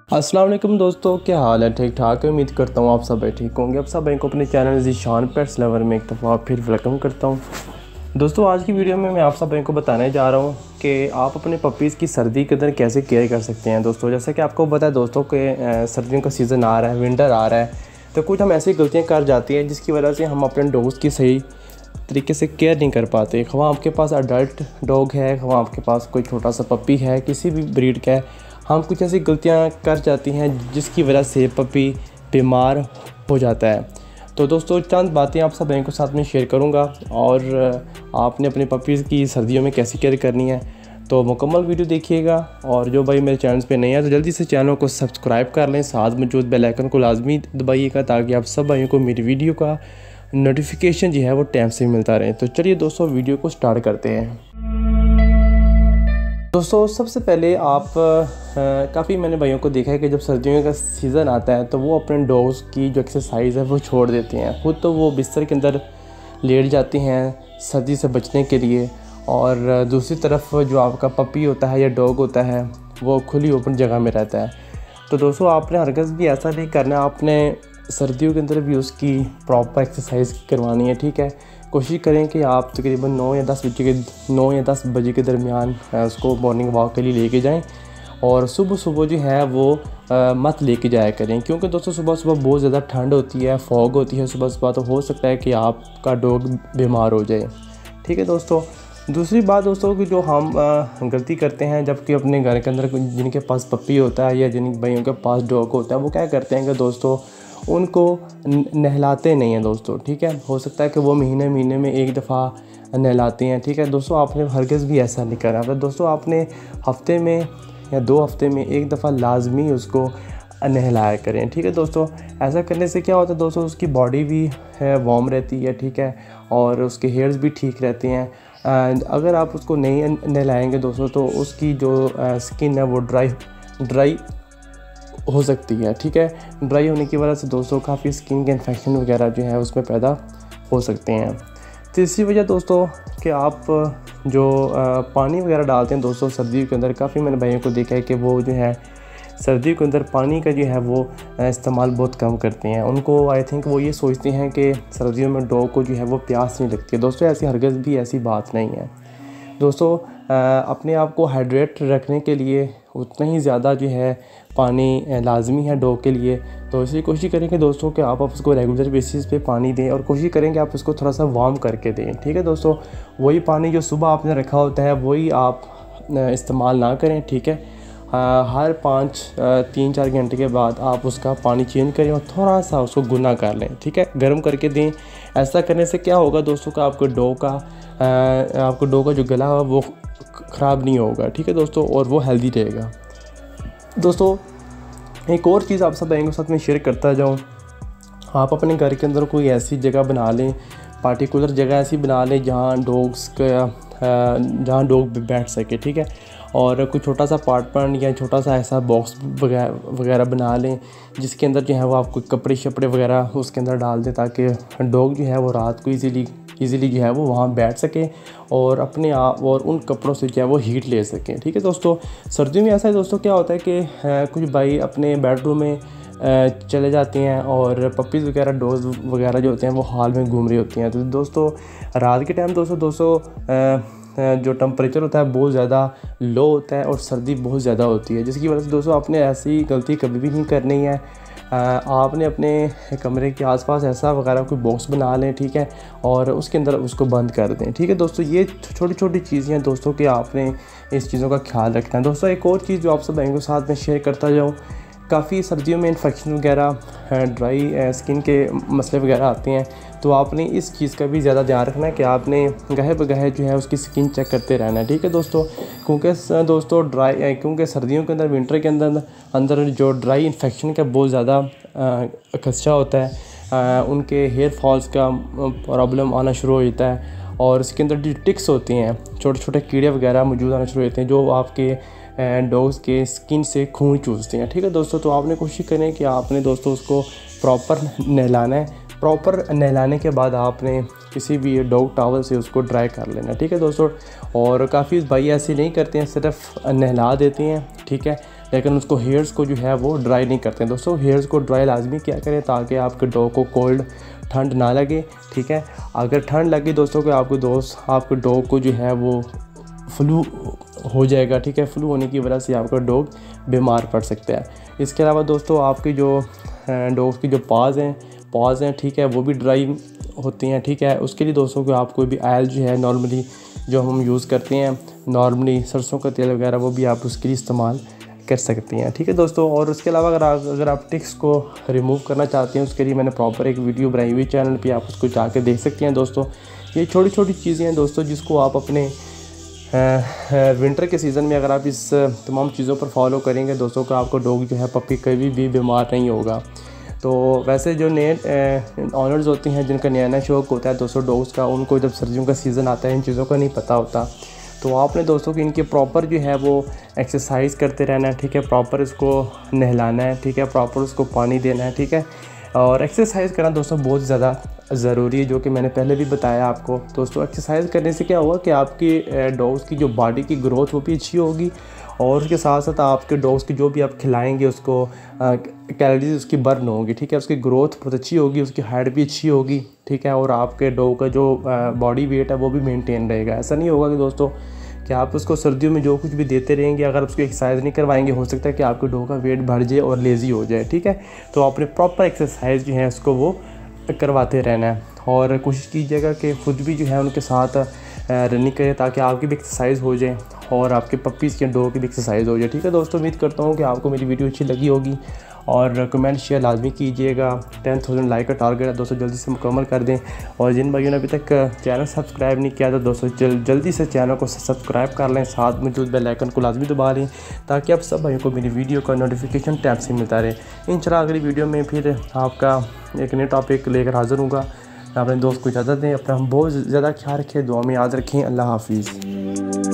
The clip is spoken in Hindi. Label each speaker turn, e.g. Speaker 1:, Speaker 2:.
Speaker 1: अस्सलाम वालेकुम दोस्तों, क्या हाल है? ठीक ठाक है। उम्मीद करता हूँ आप सब ठीक होंगे। आप सब को अपने चैनल ज़ीशान पेट्स लवर में एक दफ़ा फिर वेलकम करता हूँ। दोस्तों आज की वीडियो में मैं आप सब को बताने जा रहा हूँ कि आप अपने पपीज़ की सर्दी के अंदर कैसे केयर कर सकते हैं। दोस्तों जैसे कि आपको पता है दोस्तों कि सर्दियों का सीज़न आ रहा है, विंटर आ रहा है, तो कुछ हम ऐसी गलतियाँ कर जाती हैं जिसकी वजह से हम अपने डॉग्स की सही तरीके से केयर नहीं कर पाते। खवा आपके पास अडल्ट डॉग है, खवा आपके पास कोई छोटा सा पपी है, किसी भी ब्रीड का है, हम कुछ ऐसी गलतियां कर जाती हैं जिसकी वजह से पपी बीमार हो जाता है। तो दोस्तों चंद बातें आप सब के साथ में शेयर करूंगा और आपने अपने पपीज़ की सर्दियों में कैसे केयर करनी है, तो मुकम्मल वीडियो देखिएगा। और जो भाई मेरे चैनल पे नए हैं तो जल्दी से चैनल को सब्सक्राइब कर लें, साथ मौजूद बेल आइकन को लाजमी दबाइएगा ताकि आप सब भाइयों को मेरी वीडियो का नोटिफिकेशन जो है वो टाइम से मिलता रहे। तो चलिए दोस्तों वीडियो को स्टार्ट करते हैं। दोस्तों सबसे पहले आप काफ़ी मैंने भाइयों को देखा है कि जब सर्दियों का सीज़न आता है तो वो अपने डॉग्स की जो एक्सरसाइज है वो छोड़ देते हैं। खुद तो वो बिस्तर के अंदर लेट जाती हैं सर्दी से बचने के लिए, और दूसरी तरफ जो आपका पपी होता है या डॉग होता है वो खुली ओपन जगह में रहता है। तो दोस्तों आपने हरगिज़ भी ऐसा नहीं करना, आपने सर्दियों के अंदर भी उसकी प्रॉपर एक्सरसाइज करवानी है। ठीक है, कोशिश करें कि आप तकरीबन 9 या 10 बजे के दरमियान उसको मॉर्निंग वॉक के लिए लेके जाएं, और सुबह सुबह जो है वो मत लेके जाया करें, क्योंकि दोस्तों सुबह सुबह बहुत ज़्यादा ठंड होती है, फॉग होती है सुबह सुबह, तो हो सकता है कि आपका डॉग बीमार हो जाए। ठीक है दोस्तों, दूसरी बात दोस्तों कि जो हम गलती करते हैं जबकि अपने घर के अंदर जिनके पास पपी होता है या जिन भाइयों के पास डॉग होता है वो क्या करते हैं कि दोस्तों उनको नहलाते नहीं हैं दोस्तों। ठीक है, हो सकता है कि वो महीने में एक दफ़ा नहलाते हैं। ठीक है दोस्तों, आपने हरगिज़ भी ऐसा नहीं करना। तो दोस्तों आपने हफ्ते में या 2 हफ्ते में एक दफ़ा लाजमी उसको नहलाया करें। ठीक है दोस्तों, ऐसा करने से क्या होता है दोस्तों, उसकी बॉडी भी है वार्म रहती है। ठीक है, और उसके हेयर्स भी ठीक रहते हैं। अगर आप उसको नहीं नहलाएंगे दोस्तों तो उसकी जो स्किन है वो ड्राई हो सकती है। ठीक है, ड्राई होने की वजह से दोस्तों काफ़ी स्किन के इन्फेक्शन वगैरह जो है उसमें पैदा हो सकते हैं। तीसरी वजह दोस्तों कि आप जो पानी वगैरह डालते हैं दोस्तों सर्दियों के अंदर, काफ़ी मैंने भाइयों को देखा है कि वो जो है सर्दियों के अंदर पानी का जो है वो इस्तेमाल बहुत कम करते हैं। उनको आई थिंक वो ये सोचते हैं कि सर्दियों में डॉग को जो है वो प्यास नहीं लगती है। दोस्तों ऐसी हरगिज़ भी ऐसी बात नहीं है। दोस्तों अपने आप को हाइड्रेट रखने के लिए उतना ही ज़्यादा जो है पानी लाजमी है डॉग के लिए, तो इसलिए कोशिश करेंगे दोस्तों कि आप उसको रेगुलर बेसिस पे पानी दें, और कोशिश करेंगे आप उसको थोड़ा सा वार्म करके दें। ठीक है दोस्तों, वही पानी जो सुबह आपने रखा होता है वही आप इस्तेमाल ना करें। ठीक है, हर 3-4 घंटे के बाद आप उसका पानी चेंज करें और थोड़ा सा उसको गुना कर लें। ठीक है, गर्म करके दें। ऐसा करने से क्या होगा दोस्तों का आपके डॉग का जो गला है वो ख़राब नहीं होगा। ठीक है दोस्तों, और वो हेल्दी रहेगा। दोस्तों एक और चीज़ आप सब के साथ में शेयर करता जाऊँ, आप अपने घर के अंदर कोई ऐसी जगह बना लें, पार्टिकुलर जगह ऐसी बना लें जहाँ डॉग बैठ सके। ठीक है, और कोई छोटा सा अपार्टमेंट या छोटा सा ऐसा बॉक्स वगैरह बना लें जिसके अंदर जो है वो आप कोई कपड़े शपड़े वगैरह उसके अंदर डाल दें, ताकि डॉग जो है वो रात को ईज़िली जो है वो वहाँ बैठ सके और अपने आप और उन कपड़ों से जो है वो हीट ले सकें। ठीक है दोस्तों, सर्दियों में ऐसा है दोस्तों क्या होता है कि कुछ भाई अपने बेडरूम में चले जाते हैं और पपीज़ वगैरह डॉग्स वगैरह जो होते हैं वो हॉल में घूम रही होती हैं। तो दोस्तों रात के टाइम दोस्तों जो टेम्परेचर होता है बहुत ज़्यादा लो होता है और सर्दी बहुत ज़्यादा होती है, जिसकी वजह से दोस्तों आपने ऐसी गलती कभी भी नहीं करनी है। आपने अपने कमरे के आसपास ऐसा वगैरह कोई बॉक्स बना लें। ठीक है, और उसके अंदर उसको बंद कर दें। ठीक है दोस्तों, ये छोटी छोटी चीज़ें हैं दोस्तों कि आपने इस चीज़ों का ख्याल रखना है। दोस्तों एक और चीज़ जो आप सब के साथ में शेयर करता जाऊँ, काफ़ी सर्दियों में इन्फेक्शन वगैरह ड्राई स्किन के मसले वगैरह आते हैं, तो आपने इस चीज़ का भी ज़्यादा ध्यान रखना है कि आपने गहे बगहे जो है उसकी स्किन चेक करते रहना है। ठीक है दोस्तों, क्योंकि सर्दियों के अंदर विंटर के अंदर जो ड्राई इन्फेक्शन का बहुत ज़्यादा खदशा होता है, उनके हेयर फॉल्स का प्रॉब्लम आना शुरू हो जाता है, और इसके अंदर जो टिक्स होते हैं, छोटे छोटे कीड़े वगैरह मौजूद आना शुरू होते हैं जो आपके डॉग्स के स्किन से खून चूसते हैं। ठीक है दोस्तों, तो आपने कोशिश करें कि आपने दोस्तों उसको प्रॉपर नहलाना है। प्रॉपर नहलाने के बाद आपने किसी भी डॉग टॉवल से उसको ड्राई कर लेना। ठीक है दोस्तों, और काफ़ी भाई ऐसे नहीं करते हैं, सिर्फ नहला देते हैं। ठीक है, लेकिन उसको हेयर्स को जो है वो ड्राई नहीं करते हैं। दोस्तों हेयर्स को ड्राई लाजमी क्या करें ताकि आपके डॉग को कोल्ड ठंड ना लगे, ठीक है। अगर ठंड लगे दोस्तों को आपके डॉग को जो है वो फ्लू हो जाएगा, ठीक है। फ्लू होने की वजह से आपका डॉग बीमार पड़ सकता है। इसके अलावा दोस्तों आपकी जो डॉग्स की जो पाज़ हैं, ठीक है, वो भी ड्राई होती हैं, ठीक है। उसके लिए दोस्तों को आप कोई भी ऑयल जो है नॉर्मली जो हम यूज़ करते हैं नॉर्मली सरसों का तेल वगैरह, वो भी आप उसके लिए इस्तेमाल कर सकती हैं, ठीक है दोस्तों। और उसके अलावा अगर आप टिक्स को रिमूव करना चाहते हैं उसके लिए मैंने प्रॉपर एक वीडियो बनाई हुई चैनल पे, आप उसको जाके देख सकते हैं दोस्तों। ये छोटी छोटी चीज़ें हैं दोस्तों जिसको आप अपने विंटर के सीज़न में अगर आप इस तमाम चीज़ों पर फॉलो करेंगे दोस्तों को आपका डॉग जो है पपी कभी भी बीमार नहीं होगा। तो वैसे जो नए ऑनर्स होते हैं जिनका नया शौक़ होता है दोस्तों डॉग्स का, उनको जब सर्दियों का सीज़न आता है इन चीज़ों का नहीं पता होता। तो आपने दोस्तों कि इनके प्रॉपर जो है वो एक्सरसाइज करते रहना है, ठीक है। प्रॉपर इसको नहलाना है, ठीक है। प्रॉपर उसको पानी देना है, ठीक है। और एक्सरसाइज करना दोस्तों बहुत ज़्यादा ज़रूरी है, जो कि मैंने पहले भी बताया आपको दोस्तों। एक्सरसाइज करने से क्या होगा कि आपकी डॉग्स की जो बॉडी की ग्रोथ वो भी अच्छी होगी, और उसके साथ साथ आपके डॉग्स की जो भी आप खिलाएंगे उसको कैलोरीज उसकी बर्न होगी, ठीक है। उसकी ग्रोथ बहुत अच्छी होगी, उसकी हाइट भी अच्छी होगी, ठीक है। और आपके डॉग का जो बॉडी वेट है वो भी मेंटेन रहेगा। ऐसा नहीं होगा कि दोस्तों कि आप उसको सर्दियों में जो कुछ भी देते रहेंगे, अगर उसको एक्सरसाइज नहीं करवाएंगे हो सकता है कि आपके डॉग का वेट बढ़ जाए और लेज़ी हो जाए, ठीक है। तो आपने प्रॉपर एक्सरसाइज जो है उसको वो करवाते रहना है, और कोशिश कीजिएगा कि खुद भी जो है उनके साथ रनिंग करें ताकि आपकी भी एक्सरसाइज हो जाए और आपके पप्पीज़ के डॉग की भी एक्सरसाइज हो जाए, ठीक है दोस्तों। उम्मीद करता हूँ कि आपको मेरी वीडियो अच्छी लगी होगी, और कमेंट शेयर लाजमी कीजिएगा। 10,000 लाइक का टारगेट है दोस्तों, जल्दी से मुकम्मल कर दें। और जिन भाइयों ने अभी तक चैनल सब्सक्राइब नहीं किया तो दोस्तों जल्दी से चैनल को सब्सक्राइब कर लें, साथ में जो बेल आइकन को लाजमी दबा लें ताकि आप सब भाइयों को मेरी वीडियो का नोटिफिकेशन टाइम से मिलता रहे। इंशाल्लाह अगली वीडियो में फिर आपका एक नए टॉपिक लेकर हाज़िर हूँगा। अपने दोस्त को इजाज़त दें, अपना बहुत ज़्यादा ख्याल रखें, दुआ में याद रखें। अल्लाह हाफिज़।